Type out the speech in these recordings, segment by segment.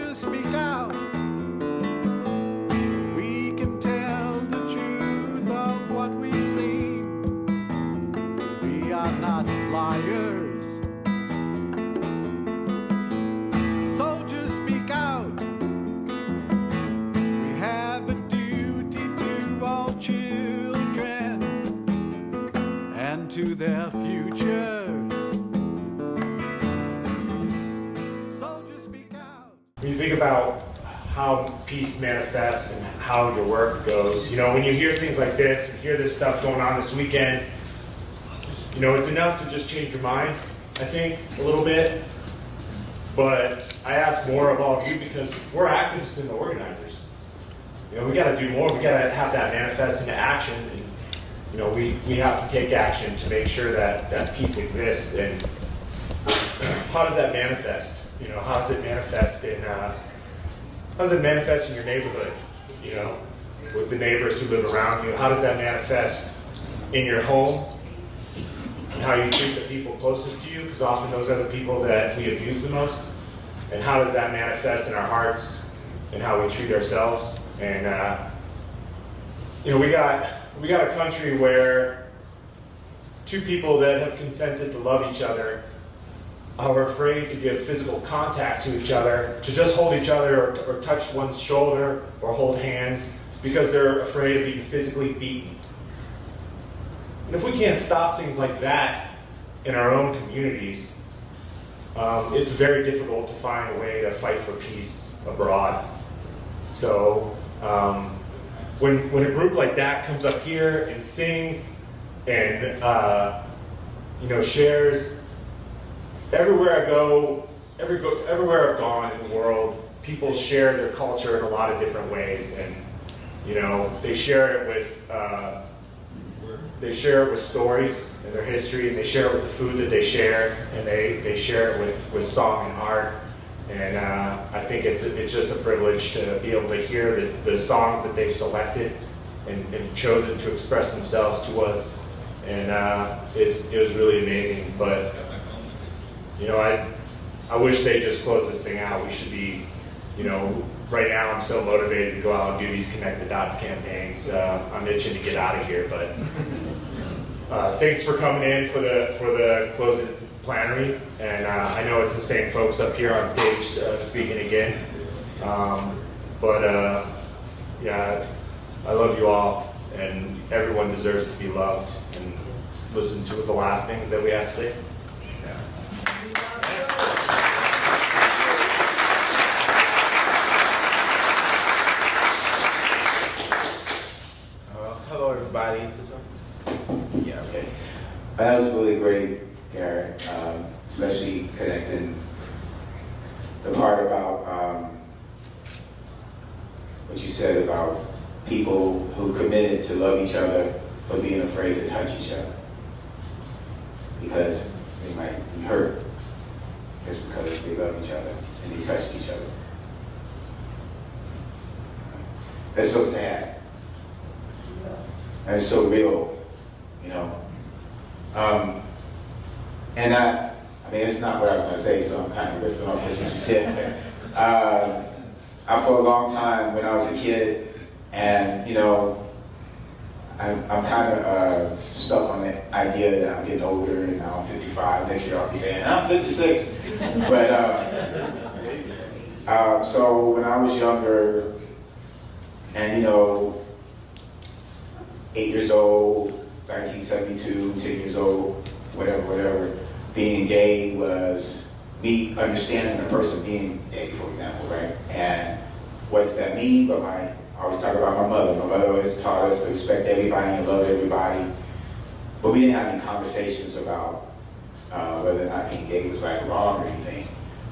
Soldiers speak out. We can tell the truth of what we've seen. We are not liars. Soldiers speak out. We have a duty to all children and to their futures. Soldiers speak out. When you think about how peace manifests and how your work goes, you know, when you hear things like this and hear this stuff going on this weekend, you know, it's enough to just change your mind, I think, a little bit. But I ask more of all of you because we're activists and the organizers. You know, we got to do more. We got to have that manifest into action. And, you know, we have to take action to make sure that that peace exists. And how does that manifest? You know, how does it manifest in your neighborhood? You know, with the neighbors who live around you. How does that manifest in your home? And how you treat the people closest to you, because often those are the people that we abuse the most. And how does that manifest in our hearts and how we treat ourselves? And you know, we got a country where two people that have consented to love each other are afraid to give physical contact to each other, to just hold each other or touch one's shoulder or hold hands, because they're afraid of being physically beaten. And if we can't stop things like that in our own communities, it's very difficult to find a way to fight for peace abroad. So when a group like that comes up here and sings and you know, shares, everywhere I go, everywhere I've gone in the world, people share their culture in a lot of different ways, and you know, they share it with stories and their history, and they share it with the food that they share, and they share it with song and art. And I think it's just a privilege to be able to hear the songs that they've selected and chosen to express themselves to us. And it was really amazing. But you know, I wish they just close this thing out. We should be, you know, right now I'm so motivated to go out and do these Connect the Dots campaigns. I'm itching to get out of here, but thanks for coming in for the closing plenary. And I know it's the same folks up here on stage speaking again. Yeah, I love you all, and everyone deserves to be loved. And listen to the last things that we have to say. Hello, everybody. Yeah, okay. That was really great, Garrett, especially connecting the part about what you said about people who committed to love each other but being afraid to touch each other because they might be hurt just because they love each other and they touched each other. That's so sad. And it's so real, you know. And I mean, it's not what I was going to say, so I'm kind of riffing off what you just said. For a long time, when I was a kid, and you know, I'm kind of stuck on the idea that I'm getting older, and now I'm 55. Next year I'll be saying I'm 56. But so when I was younger, and you know, 8 years old, 1972, 10 years old, whatever, being gay was me understanding a person being gay, for example, right? And what does that mean? But I always talk about my mother. My mother always taught us to respect everybody and love everybody. But we didn't have any conversations about whether or not being gay was right or wrong or anything.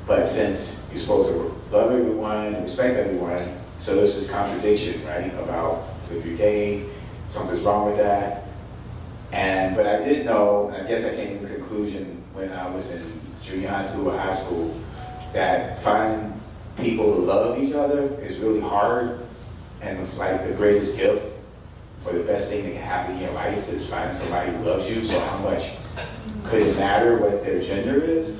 But since you're supposed to love everyone and respect everyone, so there's this contradiction, right? About if you're gay, something's wrong with that. But I did know, and I guess I came to the conclusion when I was in junior high school or high school, that finding people who love each other is really hard, and it's like the greatest gift or the best thing that can happen in your life is finding somebody who loves you. So how much could it matter what their gender is?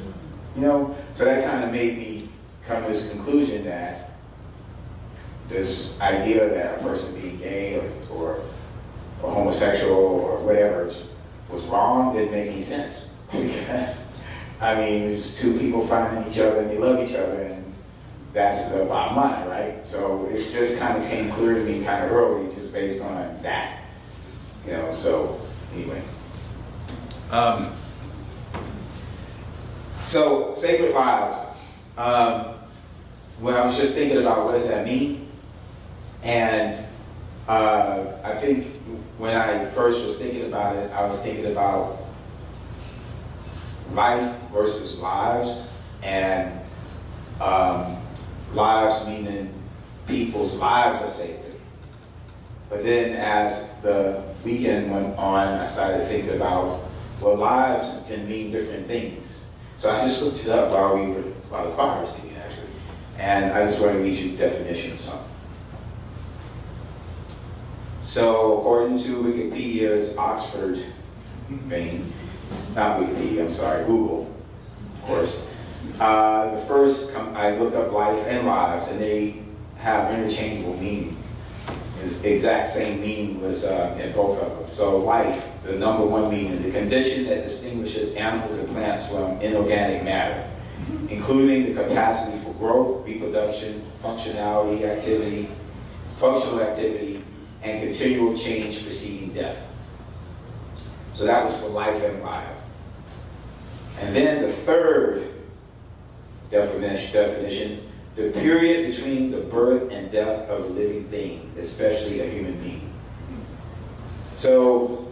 You know? So that kind of made me come to this conclusion that this idea that a person being gay or homosexual or whatever was wrong didn't make any sense. Because, I mean, it's two people finding each other and they love each other, and that's the bottom line, right? So it just kind of came clear to me kind of early, just based on that. You know, so anyway. So sacred lives. Well, I was just thinking about what does that mean? And I think when I first was thinking about it, I was thinking about life versus lives, and lives meaning people's lives are sacred. But then as the weekend went on, I started thinking about, well, lives can mean different things. So I just looked it up while the choir was singing, actually. And I just want to read you the definition of something. So according to Wikipedia's Oxford vein, not Wikipedia, I'm sorry, Google, of course. The first, I looked up life and lives, and they have interchangeable meaning. It's exact same meaning was in both of them. So life, the number one meaning, the condition that distinguishes animals and plants from inorganic matter, including the capacity for growth, reproduction, functional activity, and continual change preceding death. So that was for life and life. And then the third definition, the period between the birth and death of a living thing, especially a human being. So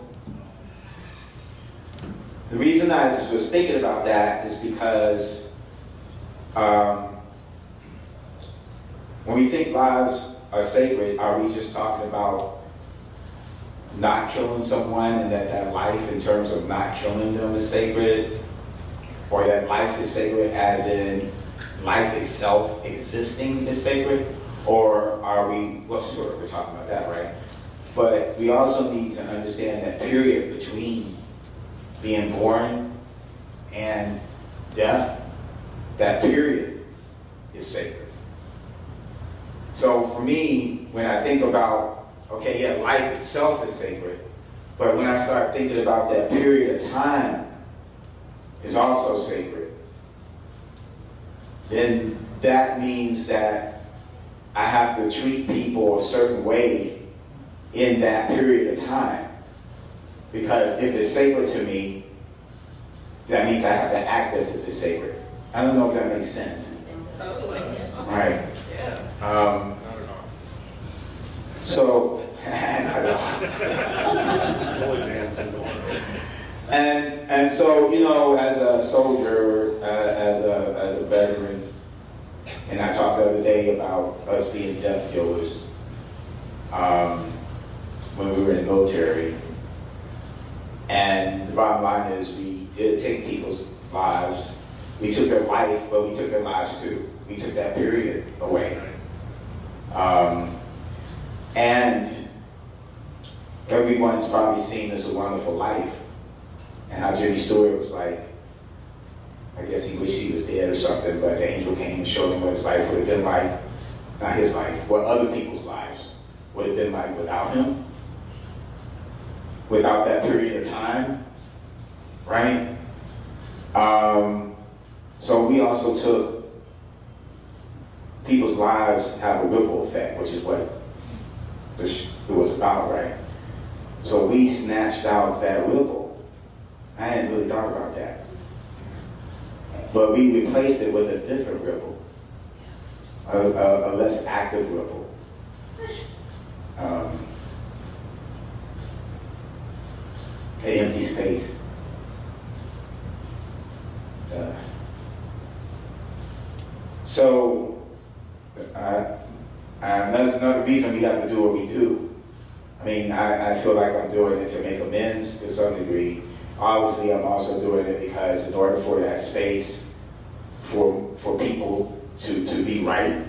the reason I was thinking about that is because when we think lives are sacred, are we just talking about not killing someone, and that life in terms of not killing them is sacred? Or that life is sacred as in life itself existing is sacred? Or are we, well, sure, we're talking about that, right? But we also need to understand that period between being born and death, that period is sacred. So for me, when I think about, okay, yeah, life itself is sacred, but when I start thinking about that period of time is also sacred, then that means that I have to treat people a certain way in that period of time. Because if it's sacred to me, that means I have to act as if it's sacred. I don't know if that makes sense. Totally. Right. Yeah. So, and so, you know, as a soldier, as a veteran, and I talked the other day about us being death dealers when we were in the military. And the bottom line is we did take people's lives. We took their life, but we took their lives too. We took that period away. And everyone's probably seen This a Wonderful Life, and how Jimmy Stewart was like, I guess he wished he was dead or something, but the angel came and showed him what his life would have been like, not his life, what other people's lives would have been like without him, without that period of time, right? So we also took people's lives have a ripple effect, which is what it was about, right? So we snatched out that ripple. I hadn't really thought about that. But we replaced it with a different ripple, a less active ripple. An empty space. So that's another reason we have to do what we do. I mean, I feel like I'm doing it to make amends to some degree. Obviously, I'm also doing it because in order for that space for people to be right,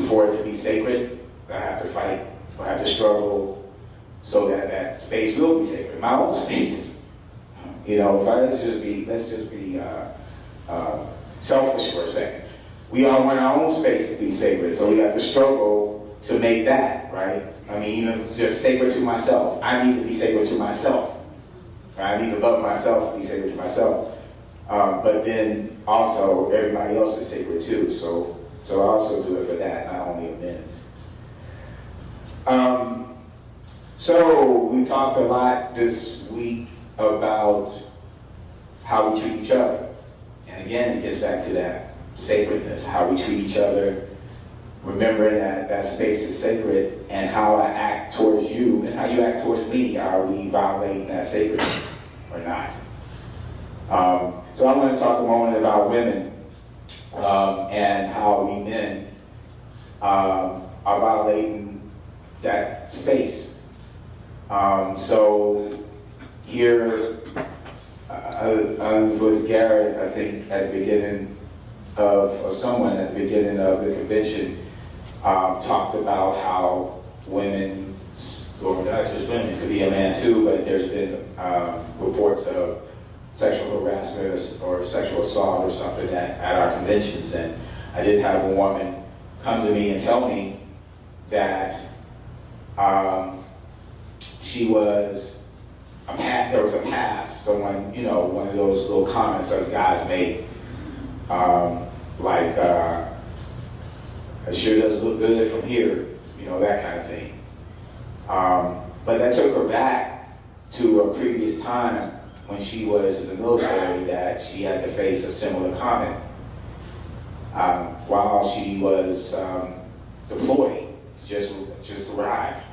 for it to be sacred, I have to fight, I have to struggle so that that space will be sacred, my own space. You know, if I, let's just be selfish for a second. we all want our own space to be sacred, so we have to struggle to make that, right? I mean, even if it's just sacred to myself, I need to be sacred to myself. Right? I need to love myself to be sacred to myself. But then also, everybody else is sacred too, so I also do it for that, not only amends. So we talked a lot this week about how we treat each other. And again, it gets back to that sacredness, how we treat each other, remembering that that space is sacred, and how I act towards you and how you act towards me. Are we violating that sacredness or not? So I want to talk a moment about women and how we men are violating that space. So here, was Garrett, I think, at the beginning or someone at the beginning of the convention talked about how women, or not just women, it could be a man too, but there's been reports of sexual harassment or sexual assault or something at our conventions. And I did have a woman come to me and tell me that there was a past, someone, one of those little comments us guys make, like, it sure does look good from here, that kind of thing. But that took her back to a previous time when she was in the military, that she had to face a similar comment while she was deployed, just arrived.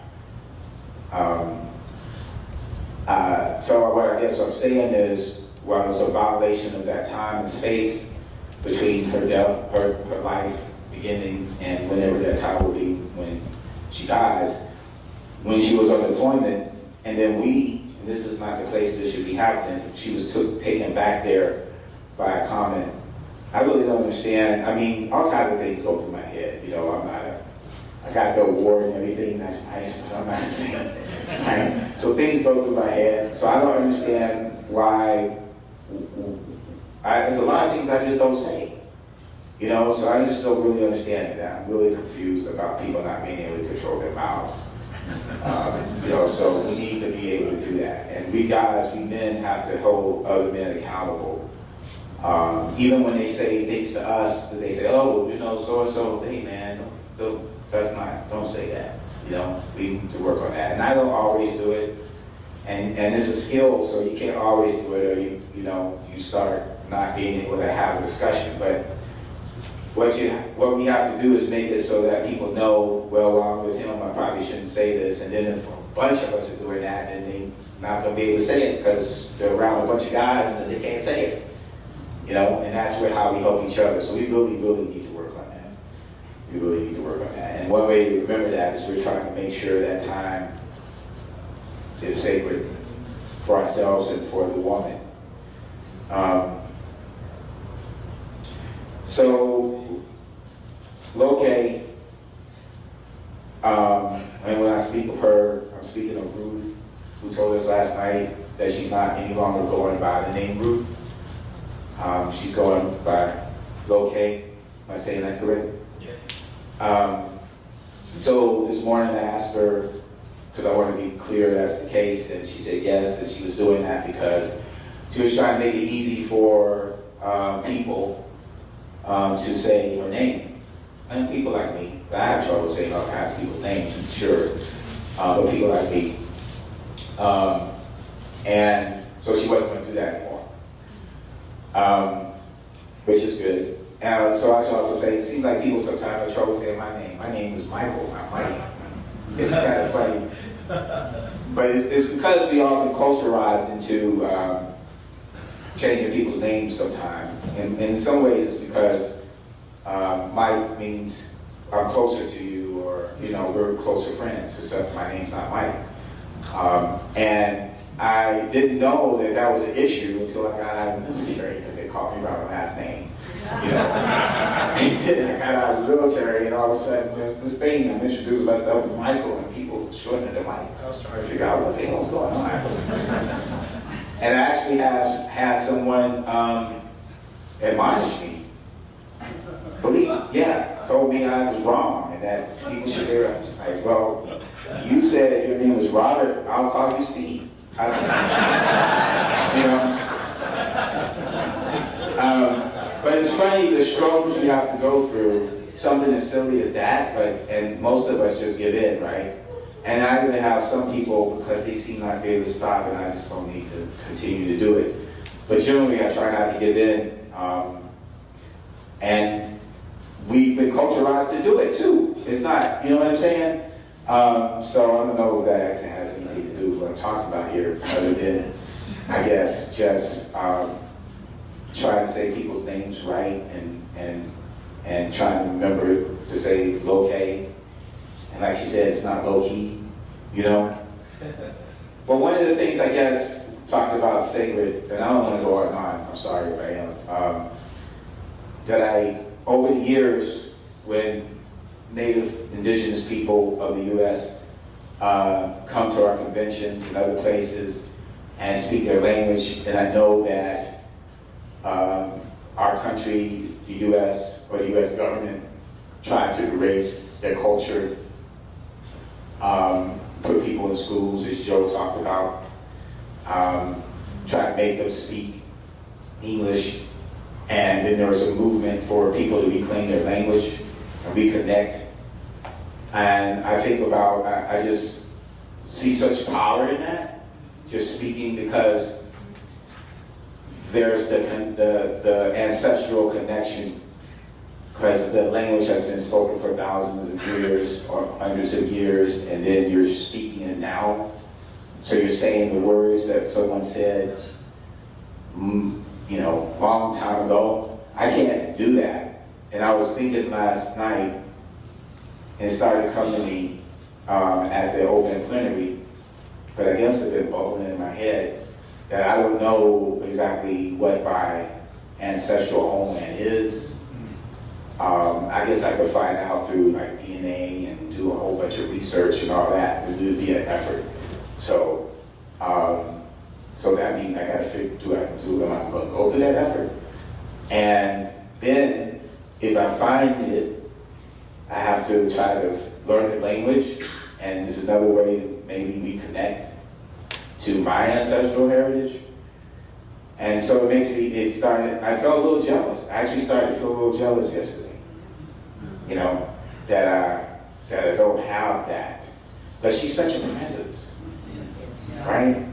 So what I guess what I'm saying is, while it was a violation of that time and space between her death, her life beginning, and whenever that time will be when she dies, when she was on deployment, and then and this is not the place this should be happening, she was taken back there by a comment. I really don't understand. I mean, all kinds of things go through my head. I got the award and everything, that's nice, but I'm not a saint. Right? So things go through my head. So I don't understand why, there's a lot of things I just don't say. So I just don't really understand that. I'm really confused about people not being able to control their mouths. So we need to be able to do that. And we men have to hold other men accountable. Even when they say things to us that they say, oh, so-and-so, hey man, don't say that. We need to work on that. And I don't always do it. And it's a skill, so you can't always do it, or you start not being able to have a discussion. But what we have to do is make it so that people know, well, while I'm with him, I probably shouldn't say this. And then if a bunch of us are doing that, then they're not going to be able to say it because they're around a bunch of guys and they can't say it. And that's how we help each other. So we really, really need to work on that. We really need to work on that. And one way to remember that is we're trying to make sure that time is sacred for ourselves and for the woman. So, Loke, and when I speak of her, I'm speaking of Ruth, who told us last night that she's not any longer going by the name Ruth. She's going by Loke. Am I saying that correct? Yeah. So this morning I asked her, because I wanted to be clear that's the case, and she said yes, and she was doing that because she was trying to make it easy for people to say her name. And people like me, I have trouble saying all kinds of people's names, sure, but people like me. And so she wasn't going to do that anymore, which is good. And so I should also say, it seems like people sometimes have trouble saying my name. My name is Michael, not Mike. It's kind of funny. But it's because we all been culturalized into changing people's names sometimes. And in some ways it's because Mike means I'm closer to you, or we're closer friends, except my name's not Mike. And I didn't know that was an issue until I got out of the military, because they called me by my last name. I got out of the military, and all of a sudden there's this thing. I'm introducing myself as Michael, and people shorten it to Mike. I was trying to figure out what the hell's going on. And I actually had someone admonish me told me I was wrong and that people should hear it. I was like, well, you said your name was Robert, I'll call you Steve. I don't know. You know? But it's funny the struggles you have to go through, something as silly as that, and most of us just give in, right? And I even have some people, because they seem like they're able to stop, and I just don't need to continue to do it. But generally, I try not to give in. And we've been culturalized to do it too. It's not, you know what I'm saying? So I don't know if that accent has anything to do with what I'm talking about here, other than, I guess, just trying to say people's names right and trying to remember to say low-K. And like she said, it's not low-key, you know? But one of the things, I guess, talking about sacred, and I don't want to go on, I'm sorry if I am, that over the years, when Native Indigenous people of the U.S. Come to our conventions and other places and speak their language, and I know that our country, the U.S., or the U.S. government, tried to erase their culture, put people in schools, as Joe talked about, try to make them speak English, and then there was a movement for people to reclaim their language and reconnect. And I think about, I just see such power in that, just speaking, because there's the ancestral connection, because the language has been spoken for thousands of years or hundreds of years, and then you're speaking it now. So you're saying the words that someone said, you know, long time ago. I can't do that. And I was thinking last night, and it started coming to me at the open plenary, but I guess it's been bubbling in my head, that I don't know exactly what my ancestral homeland is. I guess I could find out through like DNA and do a whole bunch of research and all that. It would be an effort. So, so that means I gotta figure, am I gonna go through that effort? And then, if I find it, I have to try to learn the language, and there's another way to maybe reconnect to my ancestral heritage. And so it makes me, I felt a little jealous. I actually started to feel a little jealous yesterday. You know, that I don't have that. But she's such a presence, right?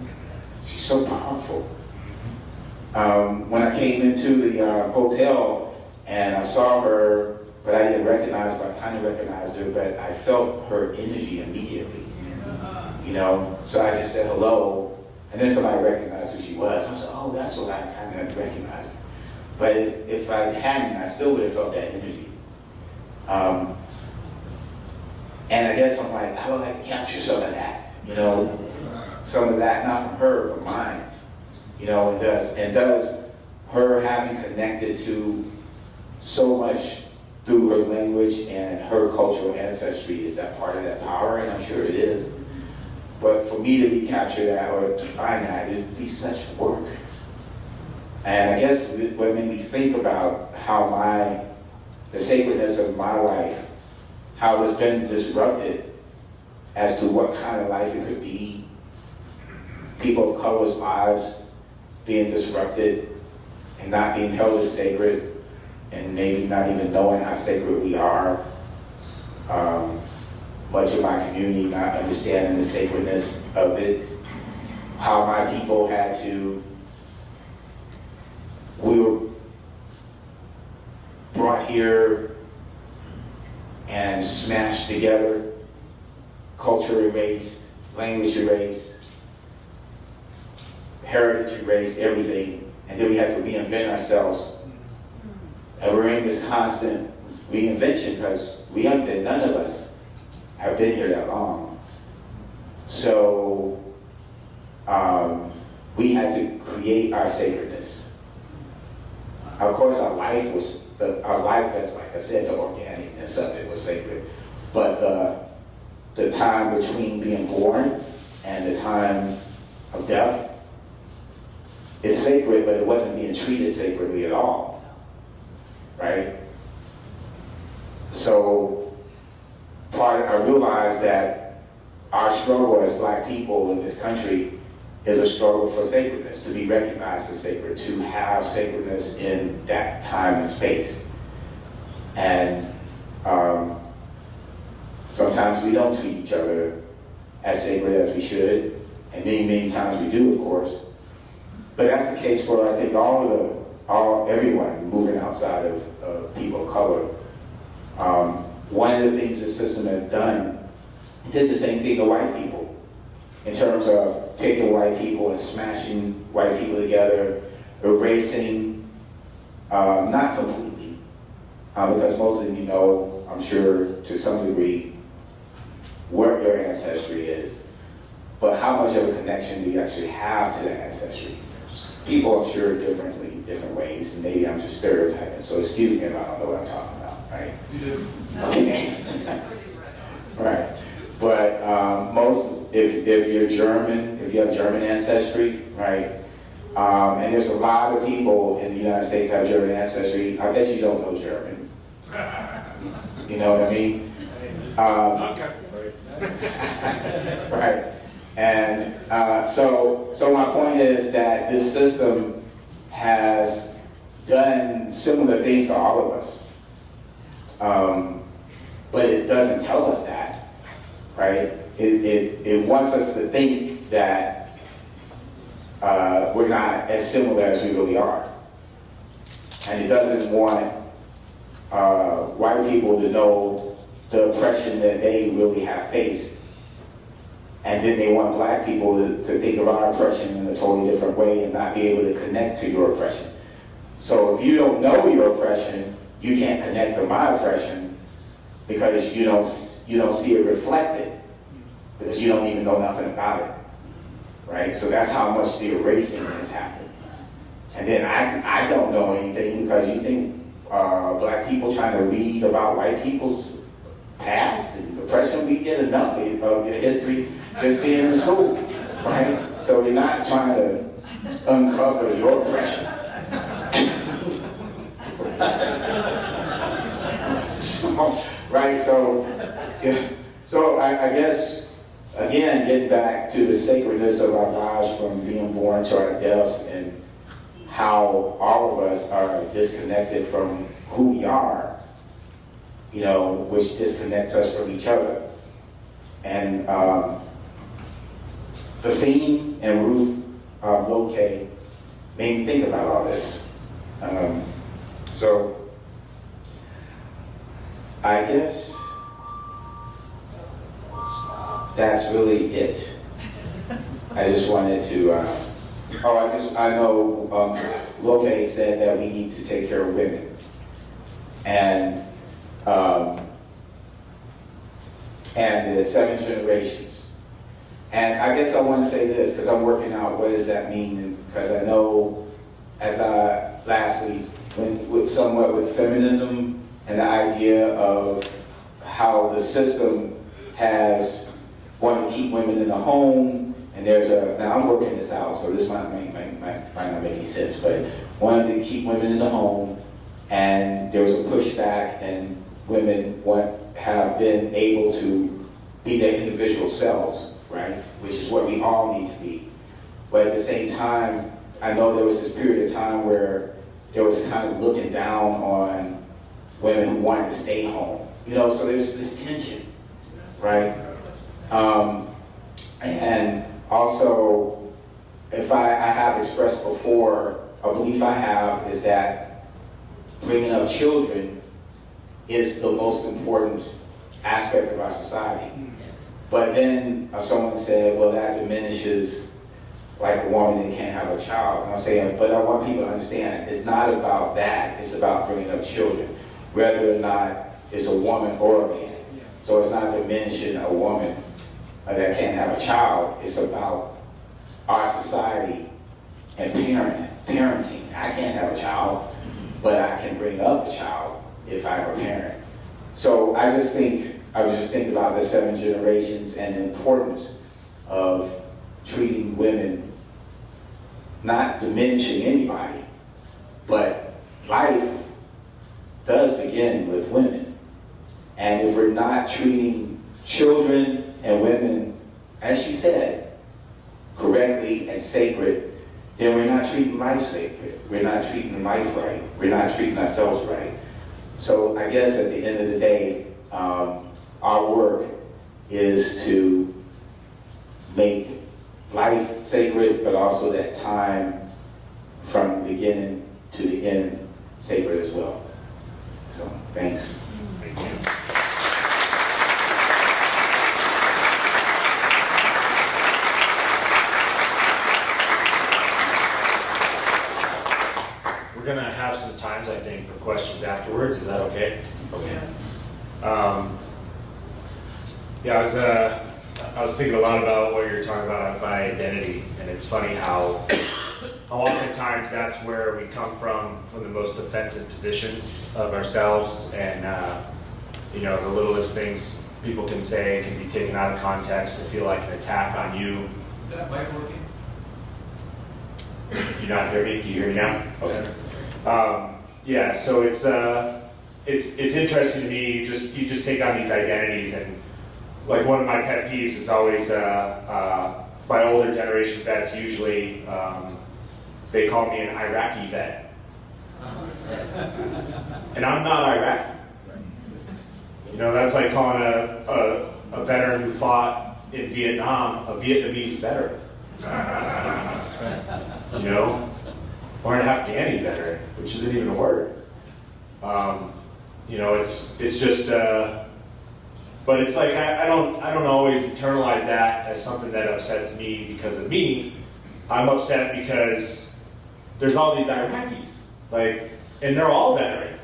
She's so powerful. When I came into the hotel and I saw her, but I didn't recognize her, I kind of recognized her, but I felt her energy immediately. You know, so I just said hello, and then somebody recognized who she was. I was like, oh, that's what I kind of recognized her. But if I hadn't, I still would have felt that energy. And I guess I'm like, I would like to capture some of that, you know, some of that, not from her, but mine, you know, and does her having connected to so much through her language and her cultural ancestry, is that part of that power? And I'm sure it is. But for me to recapture that or to find that, it'd be such work. And I guess what made me think about how the sacredness of my life, how it's been disrupted as to what kind of life it could be. People of color's lives being disrupted and not being held as sacred, and maybe not even knowing how sacred we are. Much of my community not understanding the sacredness of it. How my people we were brought here and smashed together, culture erased, language erased, heritage erased, everything, and then we had to reinvent ourselves. And we're in this constant reinvention because none of us have been here that long. So we had to create our sacredness. Of course, our life, as like I said, the organicness of it was sacred. But the time between being born and the time of death is sacred, but it wasn't being treated sacredly at all, right? So I realized that our struggle as Black people in this country is a struggle for sacredness, to be recognized as sacred, to have sacredness in that time and space. And sometimes we don't treat each other as sacred as we should, and many, many times we do, of course. But that's the case for, I think, everyone moving outside of people of color. One of the things the system has done, it did the same thing to white people, in terms of taking white people and smashing white people together, erasing, not completely, because most of you know, I'm sure to some degree, what your ancestry is, but how much of a connection do you actually have to that ancestry? People, I'm sure, differently, different ways, and maybe I'm just stereotyping, so excuse me if I don't know what I'm talking about, right? You do. Okay. Right. But most, if you're German, if you have German ancestry, right, and there's a lot of people in the United States that have German ancestry, I bet you don't know German. You know what I mean? Right. And so my point is that this system has done similar things to all of us. But it doesn't tell us that, right? It wants us to think that we're not as similar as we really are. And it doesn't want white people to know the oppression that they really have faced. And then they want Black people to think of our oppression in a totally different way and not be able to connect to your oppression. So if you don't know your oppression, you can't connect to my oppression because you don't see it reflected, because you don't even know nothing about it, right? So that's how much the erasing has happened. And then I don't know anything because you think Black people trying to read about white people's past and oppression, we get enough of your history just being in school, right? So we're not trying to uncover your oppression. Right, so I guess, again, getting back to the sacredness of our lives from being born to our deaths and how all of us are disconnected from who we are, you know, which disconnects us from each other. And the theme and Ruth Loke made me think about all this. So I guess that's really it. I just wanted to, I know Loke said that we need to take care of women. And the 7 generations. And I guess I want to say this, because I'm working out what does that mean, because I know, as I lastly, somewhat with feminism and the idea of how the system has wanted to keep women in the home, and now I'm working this out, so this might not make any sense, but wanted to keep women in the home, and there was a pushback, and women have been able to be their individual selves, right? Which is what we all need to be. But at the same time, I know there was this period of time where there was kind of looking down on women who wanted to stay home. You know, so there's this tension, right? And also, if I have expressed before, a belief I have is that bringing up children is the most important aspect of our society. But then someone said, well, that diminishes like a woman that can't have a child. And I'm saying, but I want people to understand, it's not about that, it's about bringing up children, whether or not it's a woman or a man. So it's not diminishing a woman that can't have a child, it's about our society and parenting. I can't have a child, but I can bring up a child if I'm a parent. So I was just thinking about the 7 generations and the importance of treating women, not diminishing anybody, but life does begin with women. And if we're not treating children and women, as she said, correctly and sacred, then we're not treating life sacred. We're not treating life right. We're not treating ourselves right. So I guess at the end of the day, our work is to make life sacred, but also that time from the beginning to the end sacred as well. So, thanks. Thank you. We're gonna have some times, I think, for questions afterwards. Is that okay? Okay. Yeah, I was thinking a lot about what you're talking about my identity, and it's funny how oftentimes that's where we come from the most defensive positions of ourselves, and you know, the littlest things people can say can be taken out of context to feel like an attack on you. Is that mic working? You not hear me? Do you hear me now? Okay. Yeah, so it's interesting to me. You just take on these identities, and like one of my pet peeves is always by older generation vets. Usually, they call me an Iraqi vet, and I'm not Iraqi. You know, that's like calling a veteran who fought in Vietnam a Vietnamese veteran. You know, or an Afghani veteran, which isn't even a word. You know, it's just, but it's like I don't always internalize that as something that upsets me because of me. I'm upset because there's all these Iraqis, like, and they're all veterans.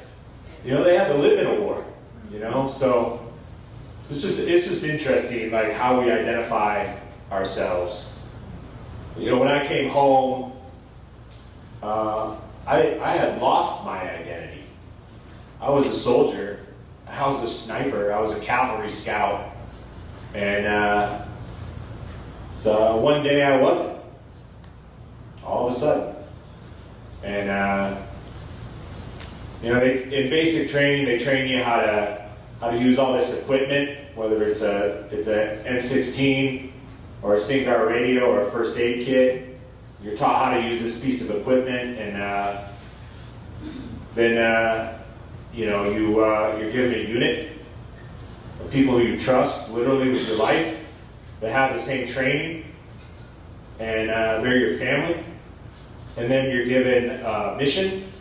You know, they had to live in a war. You know, so it's just interesting, like how we identify ourselves. You know, when I came home, I had lost my identity. I was a soldier. I was a sniper. I was a cavalry scout. And so one day I wasn't. All of a sudden. And you know, in basic training, they train you how to use all this equipment, whether it's a M16 or a SINGAR radio or a first aid kit. You're taught how to use this piece of equipment, and then you know, you're given a unit of people who you trust, literally with your life, that have the same training, and they're your family. And then you're given a mission,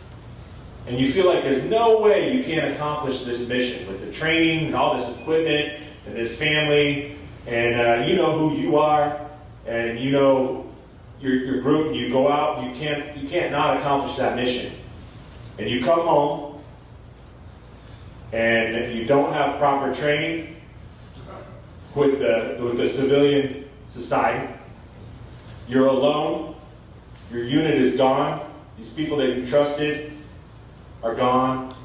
and you feel like there's no way you can't accomplish this mission with the training and all this equipment and this family, and you know who you are, and you know your group, and you go out, and you can't not accomplish that mission. And you come home, and you don't have proper training with the civilian society. You're alone. Your unit is gone. These people that you trusted are gone,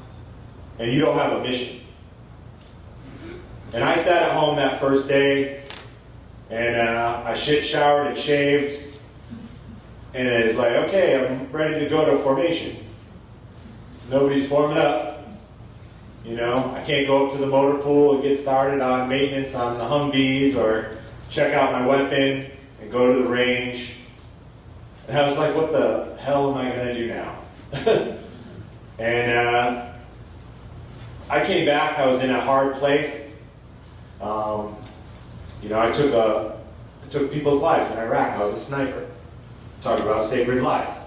and you don't have a mission. And I sat at home that first day, and I showered and shaved, and it's like, okay, I'm ready to go to formation. Nobody's forming up. You know, I can't go up to the motor pool and get started on maintenance on the Humvees, or check out my weapon and go to the range. And I was like, what the hell am I going to do now? And I came back. I was in a hard place. You know, I took people's lives in Iraq. I was a sniper. Talking about sacred lives.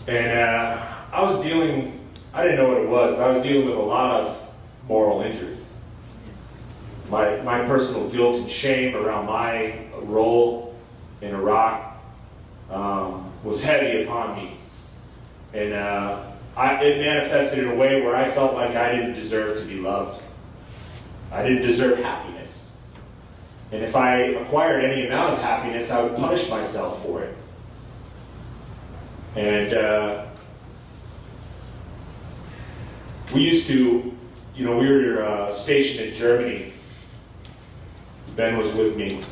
And I was dealing, I didn't know what it was, but I was dealing with a lot of moral injury. My personal guilt and shame around my role in Iraq was heavy upon me. And it manifested in a way where I felt like I didn't deserve to be loved. I didn't deserve happiness. And if I acquired any amount of happiness, I would punish myself for it. And we used to, you know, we were stationed in Germany. Ben was with me.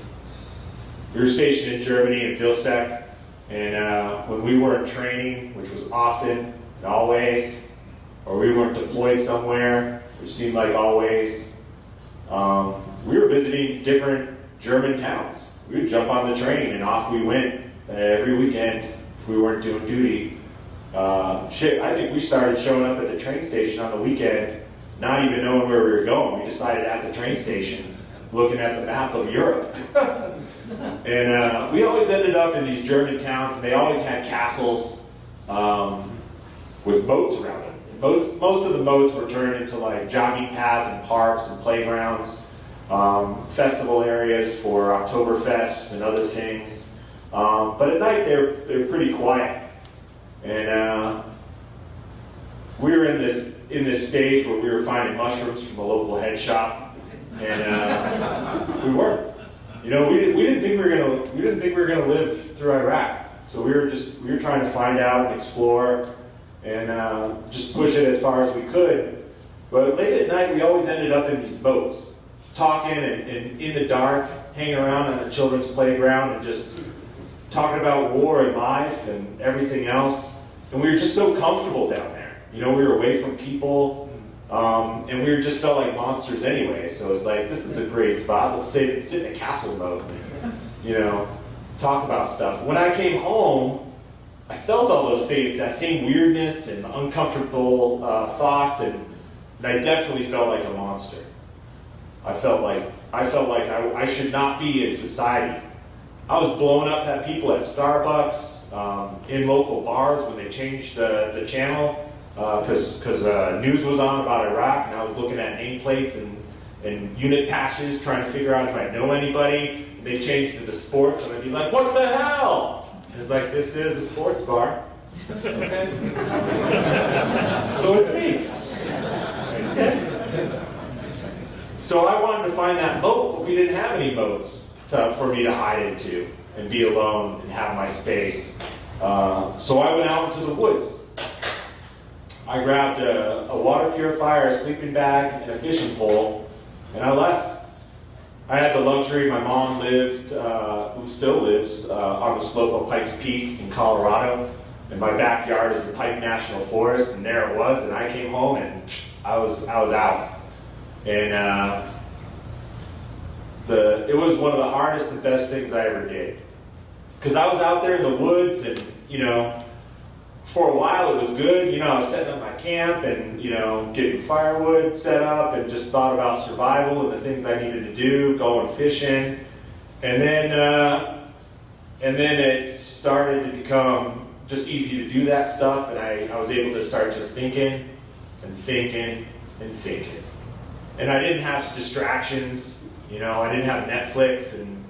We were stationed in Germany, in Vilseck, and when we weren't training, which was often and always, or we weren't deployed somewhere, It seemed like always. We were visiting different German towns. We would jump on the train and off we went every weekend if we weren't doing duty. I think we started showing up at the train station on the weekend, not even knowing where we were going. We decided at the train station, looking at the map of Europe. And we always ended up in these German towns, and they always had castles with moats around them. Most of the moats were turned into like jogging paths and parks and playgrounds, festival areas for Oktoberfest and other things. But at night they're pretty quiet. And we were in this stage where we were finding mushrooms from a local head shop, and we weren't. You know, we didn't think we were gonna live through Iraq. So we were trying to find out and explore and just push it as far as we could. But late at night, we always ended up in these boats, talking and in the dark, hanging around on the children's playground and just talking about war and life and everything else. And we were just so comfortable down there. You know, we were away from people, and we just felt like monsters anyway. So it's like, this is a great spot. Let's sit in a castle mode, you know, talk about stuff. When I came home, I felt all that same weirdness and uncomfortable thoughts, and I definitely felt like a monster. I felt like I should not be in society. I was blowing up at people at Starbucks, in local bars when they changed the channel, because news was on about Iraq, and I was looking at nameplates and unit patches, trying to figure out if I know anybody. And they changed it to sports, and I'd be like, "What the hell?" And it's like, this is a sports bar. Okay. So it's me. So I wanted to find that moat, but we didn't have any moats for me to hide into and be alone and have my space. So I went out into the woods. I grabbed a water purifier, a sleeping bag, and a fishing pole, and I left. I had the luxury, my mom lived, who still lives, on the slope of Pikes Peak in Colorado, and my backyard is the Pike National Forest, and there it was, and I came home and I was out. And it was one of the hardest and best things I ever did. Because I was out there in the woods, and, you know, for a while it was good. You know, I was setting up my camp and, you know, getting firewood set up and just thought about survival and the things I needed to do, going fishing. And then it started to become just easy to do that stuff, and I was able to start just thinking and thinking and thinking. And I didn't have distractions, you know, I didn't have Netflix and,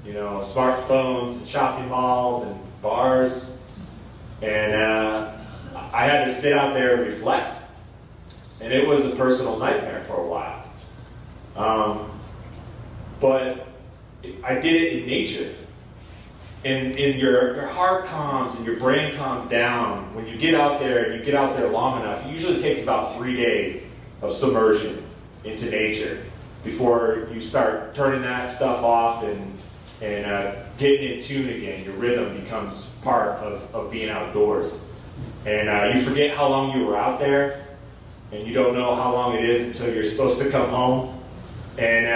you know, smartphones and shopping malls and bars. And I had to sit out there and reflect. And it was a personal nightmare for a while. But I did it in nature. And your heart calms and your brain calms down. When you get out there and you get out there long enough, it usually takes about 3 days of submersion into nature before you start turning that stuff off and getting in tune again. Your rhythm becomes part of being outdoors. And you forget how long you were out there, and you don't know how long it is until you're supposed to come home. And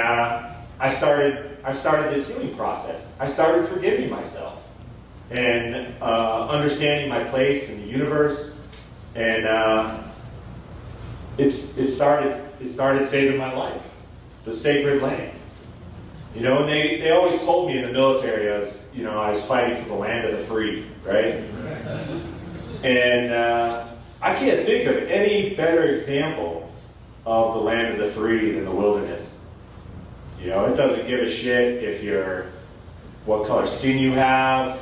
I started this healing process. I started forgiving myself and understanding my place in the universe. And it started saving my life, the sacred land. You know, and they always told me in the military I was fighting for the land of the free, right? And I can't think of any better example of the land of the free than the wilderness. You know, it doesn't give a shit what color skin you have,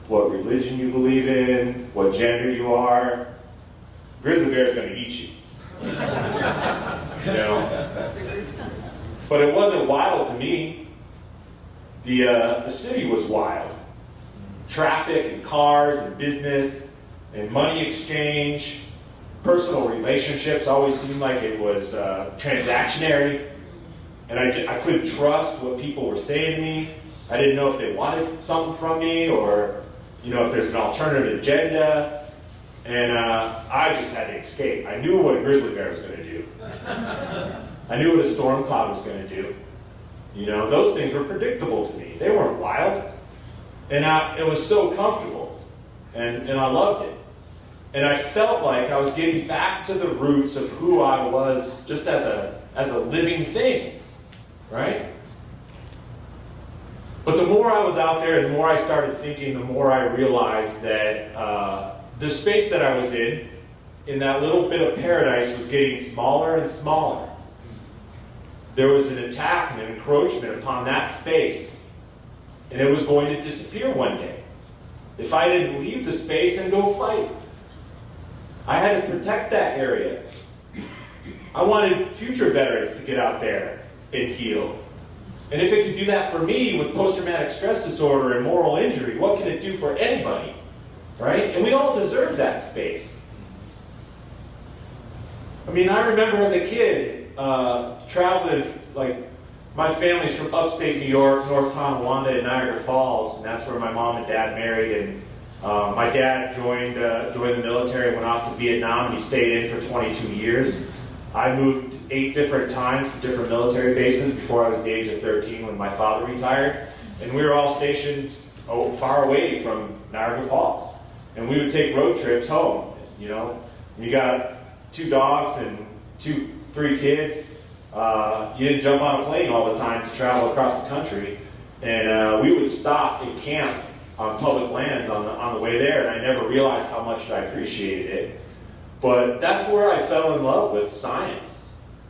what religion you believe in, what gender you are. Grizzly bear is going to eat you. You know? But it wasn't wild to me. The city was wild. Traffic and cars and business and money exchange, personal relationships always seemed like it was transactionary. And I couldn't trust what people were saying to me. I didn't know if they wanted something from me or, you know, if there's an alternative agenda. And I just had to escape. I knew what a grizzly bear was going to do. I knew what a storm cloud was going to do. You know, those things were predictable to me. They weren't wild. And it was so comfortable. And I loved it. And I felt like I was getting back to the roots of who I was just as a living thing. Right? But the more I was out there, the more I started thinking, the more I realized that the space that I was in that little bit of paradise, was getting smaller and smaller. There was an attack and an encroachment upon that space, and it was going to disappear one day if I didn't leave the space and go fight. I had to protect that area. I wanted future veterans to get out there and heal. And if it could do that for me with post-traumatic stress disorder and moral injury, what can it do for anybody? Right? And we all deserve that space. I mean, I remember as a kid traveling, like, my family's from upstate New York, North Tonawanda and Niagara Falls, and that's where my mom and dad married. And my dad joined the military, went off to Vietnam, and he stayed in for 22 years. I moved 8 different times to different military bases before I was the age of 13 when my father retired. And we were all stationed far away from Niagara Falls. And we would take road trips home. You know, you got 2 dogs and 3 kids. You didn't jump on a plane all the time to travel across the country. And we would stop and camp on public lands on the way there. And I never realized how much I appreciated it. But that's where I fell in love with science,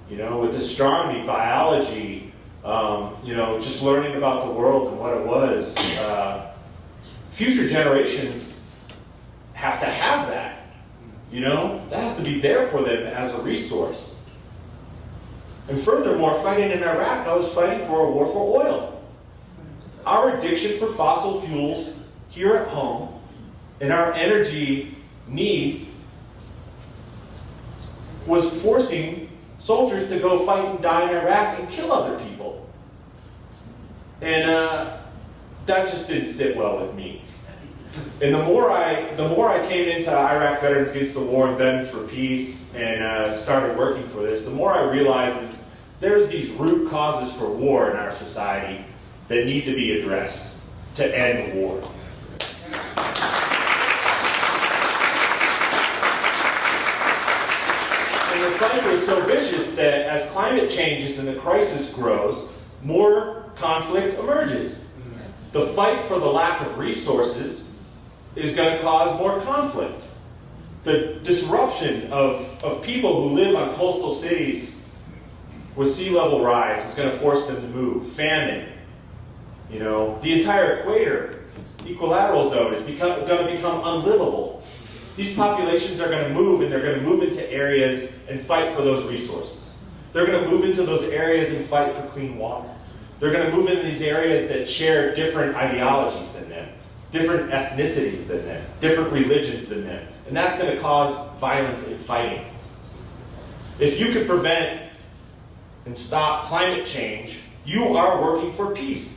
you know, with astronomy, biology, you know, just learning about the world and what it was. Future generations have to have that, you know, that has to be there for them as a resource. And furthermore, fighting in Iraq, I was fighting for a war for oil. Our addiction for fossil fuels here at home and our energy needs was forcing soldiers to go fight and die in Iraq and kill other people. And that just didn't sit well with me. And the more I came into Iraq Veterans Against the War and Veterans for Peace and started working for this, the more I realized is there's these root causes for war in our society that need to be addressed to end war. And the cycle is so vicious that as climate changes and the crisis grows, more conflict emerges. The fight for the lack of resources is going to cause more conflict. The disruption of people who live on coastal cities with sea level rise is going to force them to move. Famine. You know, the entire equator, equilateral zone, is going to become unlivable. These populations are going to move, and they're going to move into areas and fight for those resources. They're going to move into those areas and fight for clean water. They're going to move into these areas that share different ideologies than them, different ethnicities than them, different religions than them. And that's going to cause violence and fighting. If you could prevent and stop climate change, you are working for peace.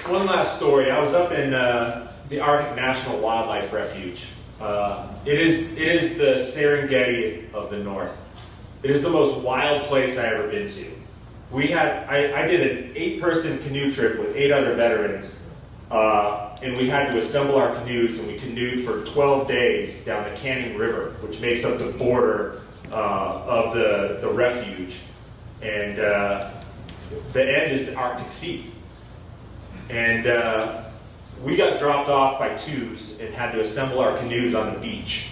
One last story. I was up in the Arctic National Wildlife Refuge. It is the Serengeti of the North. It is the most wild place I've ever been to. I did an 8-person canoe trip with 8 other veterans, and we had to assemble our canoes, and we canoed for 12 days down the Canning River, which makes up the border of the refuge. And the end is the Arctic Sea. And we got dropped off by 2s and had to assemble our canoes on the beach.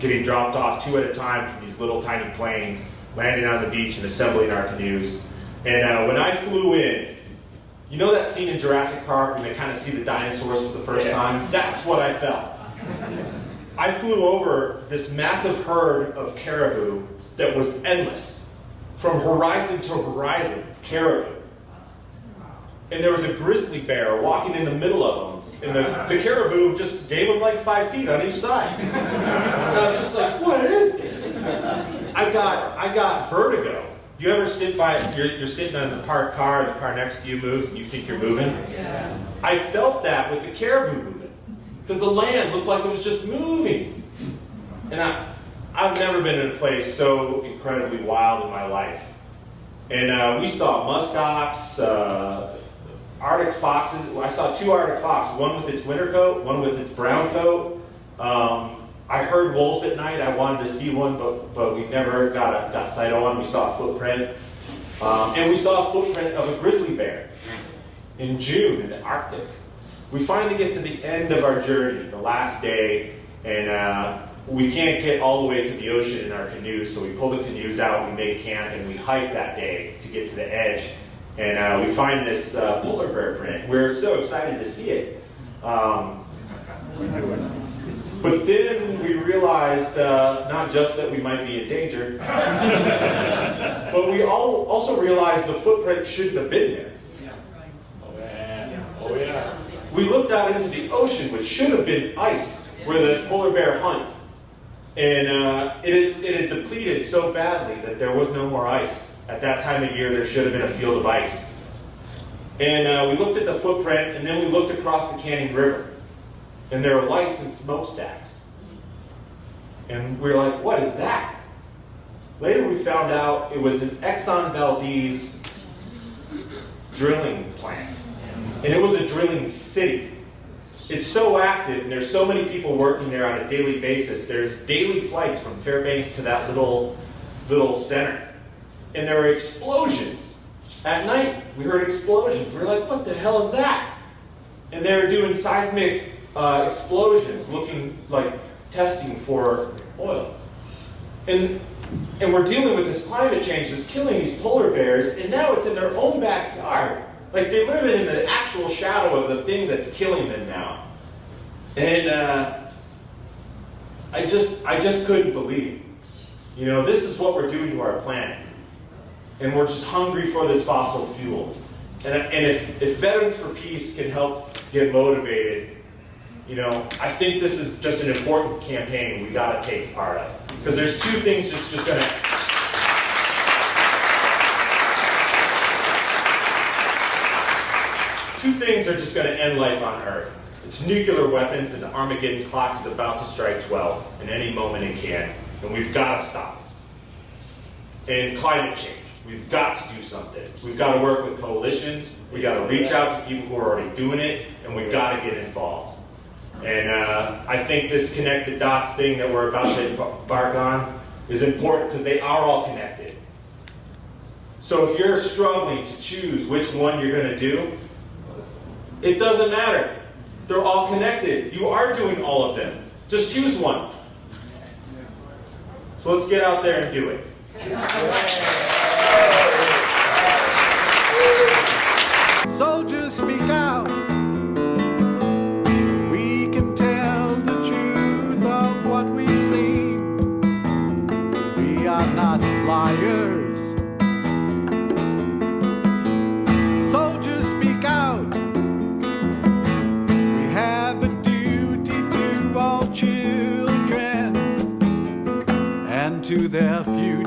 Getting dropped off 2 at a time from these little tiny planes, landing on the beach and assembling our canoes. And when I flew in, you know that scene in Jurassic Park when they kind of see the dinosaurs for the first time? That's what I felt. I flew over this massive herd of caribou that was endless. From horizon to horizon, caribou. And there was a grizzly bear walking in the middle of them. And the caribou just gave them like 5 feet on each side. And I was just like, what is this? I got vertigo. You ever sit by, you're sitting in the parked car, and the car next to you moves, and you think you're moving? Yeah. I felt that with the caribou moving, because the land looked like it was just moving. And I've never been in a place so incredibly wild in my life. And we saw muskox, Arctic foxes. I saw 2 Arctic foxes, one with its winter coat, one with its brown coat. I heard wolves at night. I wanted to see one, but we never got sight of one. We saw a footprint. And we saw a footprint of a grizzly bear in June in the Arctic. We finally get to the end of our journey, the last day, and we can't get all the way to the ocean in our canoes, so we pull the canoes out, we make camp, and we hike that day to get to the edge. And we find this polar bear print. We're so excited to see it. But then we realized not just that we might be in danger, but we also realized the footprint shouldn't have been there. Oh yeah. We looked out into the ocean, which should have been ice, where the polar bear hunt. And it had depleted so badly that there was no more ice. At that time of year, there should have been a field of ice. And we looked at the footprint, and then we looked across the Canning River. And there were lights and smokestacks. And we were like, what is that? Later we found out it was an Exxon Valdez drilling plant. And it was a drilling city. It's so active, and there's so many people working there on a daily basis. There's daily flights from Fairbanks to that little center. And there were explosions. At night, we heard explosions. We were like, what the hell is that? And they were doing seismic explosions, looking like testing for oil. And we're dealing with this climate change that's killing these polar bears, and now it's in their own backyard. Like, they live in the actual shadow of the thing that's killing them now. And I just couldn't believe it. You know, this is what we're doing to our planet. And we're just hungry for this fossil fuel. And if Veterans for Peace can help get motivated, you know, I think this is just an important campaign we got to take part of. Because there's 2 things just going to... Two things are just going to end life on Earth. It's nuclear weapons, and the Armageddon clock is about to strike 12. And any moment it can. And we've got to stop it. And climate change. We've got to do something. We've got to work with coalitions. We've got to reach out to people who are already doing it. And we've got to get involved. And I think this connected dots thing that we're about to embark on is important because they are all connected. So if you're struggling to choose which one you're going to do, it doesn't matter. They're all connected. You are doing all of them. Just choose one. So let's get out there and do it. Soldiers, speak out. We can tell the truth of what we've seen. We are not liars. Soldiers, speak out. We have a duty to all children and to their future.